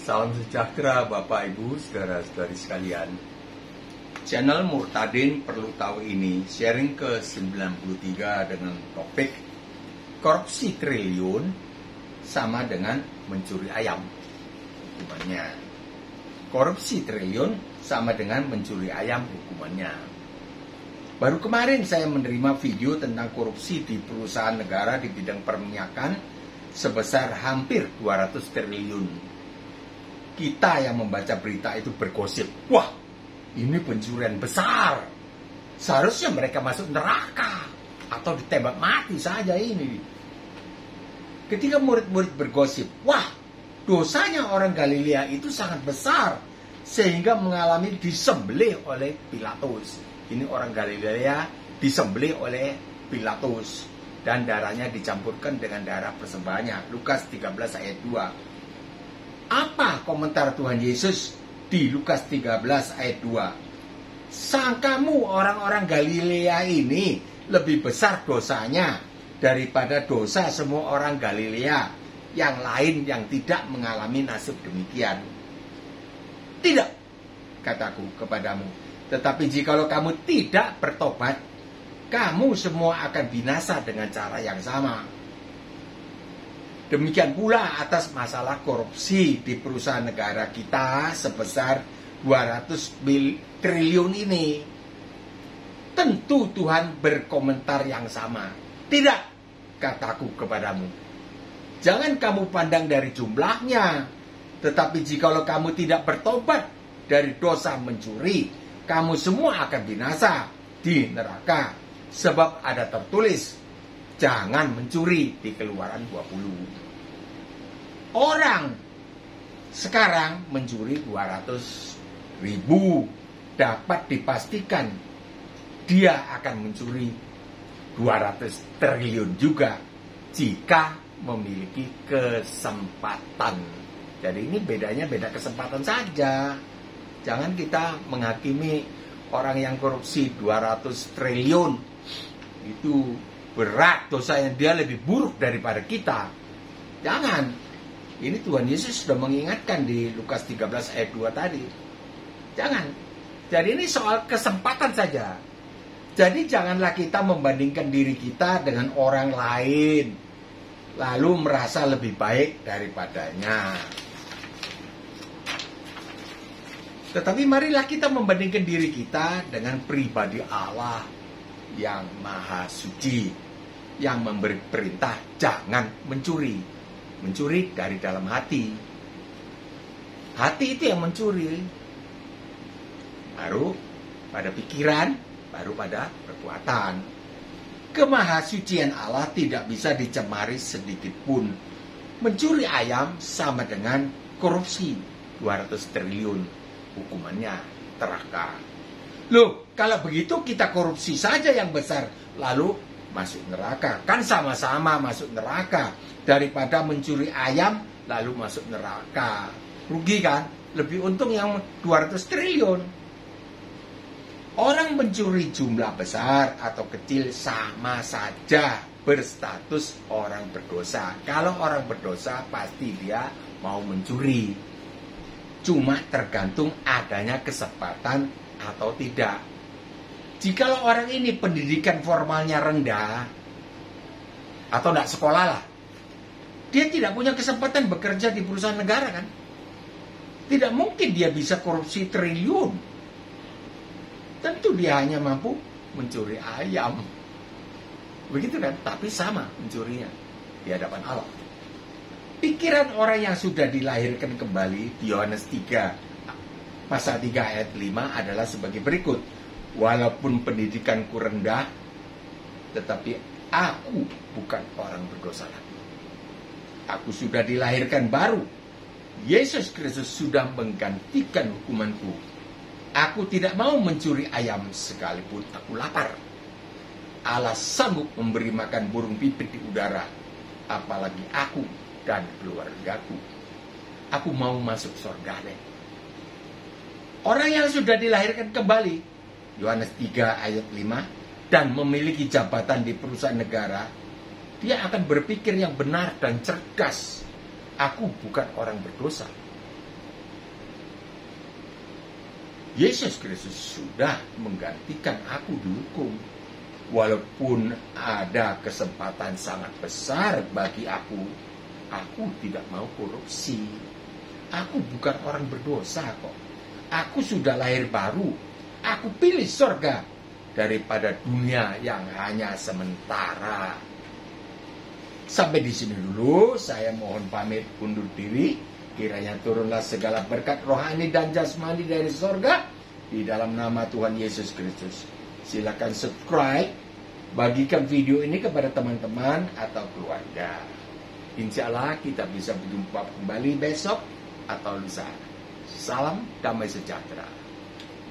Salam sejahtera Bapak Ibu, saudara-saudari sekalian. Channel Murtadin Perlu Tahu ini sharing ke 93 dengan topik korupsi triliun sama dengan mencuri ayam. Hukumannya. Korupsi triliun sama dengan mencuri ayam hukumannya. Baru kemarin saya menerima video tentang korupsi di perusahaan negara di bidang perminyakan sebesar hampir 200 triliun. Kita yang membaca berita itu bergosip, wah ini pencurian besar, seharusnya mereka masuk neraka atau ditembak mati saja ini. Ketika murid-murid bergosip, wah dosanya orang Galilea itu sangat besar sehingga mengalami disembelih oleh Pilatus. Ini orang Galilea disembelih oleh Pilatus dan darahnya dicampurkan dengan darah persembahannya. Lukas 13 ayat 2. Apa komentar Tuhan Yesus di Lukas 13 ayat 2? Sangkamu orang-orang Galilea ini lebih besar dosanya daripada dosa semua orang Galilea yang lain yang tidak mengalami nasib demikian? Tidak, kataku kepadamu. Tetapi jikalau kamu tidak bertobat, kamu semua akan binasa dengan cara yang sama. Demikian pula atas masalah korupsi di perusahaan negara kita sebesar 200 triliun ini. Tentu Tuhan berkomentar yang sama. Tidak, kataku kepadamu. Jangan kamu pandang dari jumlahnya. Tetapi jikalau kamu tidak bertobat dari dosa mencuri, kamu semua akan binasa di neraka. Sebab ada tertulis, jangan mencuri di Keluaran 20. Orang sekarang mencuri 200.000, dapat dipastikan dia akan mencuri 200 triliun juga jika memiliki kesempatan. Jadi ini beda kesempatan saja. Jangan kita menghakimi orang yang korupsi 200 triliun. Itu berat, dosanya dia lebih buruk daripada kita. Jangan. Ini Tuhan Yesus sudah mengingatkan di Lukas 13 ayat 2 tadi. Jangan. Jadi ini soal kesempatan saja. Jadi janganlah kita membandingkan diri kita dengan orang lain, lalu merasa lebih baik daripadanya. Tetapi marilah kita membandingkan diri kita dengan pribadi Allah yang maha suci, yang memberi perintah jangan mencuri. Mencuri dari dalam hati. Hati itu yang mencuri. Baru pada pikiran, baru pada perbuatan. Kemahasucian Allah tidak bisa dicemari sedikit pun. Mencuri ayam sama dengan korupsi 200 triliun. Hukumannya neraka. Loh, kalau begitu kita korupsi saja yang besar, lalu masuk neraka. Kan sama-sama masuk neraka. Daripada mencuri ayam, lalu masuk neraka. Rugi kan? Lebih untung yang 200 triliun. Orang mencuri jumlah besar atau kecil sama saja berstatus orang berdosa. Kalau orang berdosa pasti dia mau mencuri. Cuma tergantung adanya kesempatan atau tidak. Jikalau orang ini pendidikan formalnya rendah atau tidak sekolah lah, dia tidak punya kesempatan bekerja di perusahaan negara kan? Tidak mungkin dia bisa korupsi triliun. Tentu dia hanya mampu mencuri ayam. Begitu kan? Tapi sama mencurinya di hadapan Allah. Pikiran orang yang sudah dilahirkan kembali di Yohanes 3 pasal 3 ayat 5 adalah sebagai berikut. Walaupun pendidikanku rendah, tetapi aku bukan orang berdosa lagi. Aku sudah dilahirkan baru. Yesus Kristus sudah menggantikan hukumanku. Aku tidak mau mencuri ayam sekalipun aku lapar. Allah sanggup memberi makan burung pipit di udara, apalagi aku dan keluargaku. Aku mau masuk surga deh. Orang yang sudah dilahirkan kembali, Yohanes 3 ayat 5, dan memiliki jabatan di perusahaan negara, dia akan berpikir yang benar dan cerdas. Aku bukan orang berdosa. Yesus Kristus sudah menggantikan aku dihukum. Walaupun ada kesempatan sangat besar bagi aku tidak mau korupsi. Aku bukan orang berdosa kok. Aku sudah lahir baru. Aku pilih surga daripada dunia yang hanya sementara. Sampai di sini dulu, saya mohon pamit undur diri. Kiranya turunlah segala berkat rohani dan jasmani dari surga di dalam nama Tuhan Yesus Kristus. Silakan subscribe, bagikan video ini kepada teman-teman atau keluarga. Insya Allah kita bisa berjumpa kembali besok atau lusa. Salam damai sejahtera.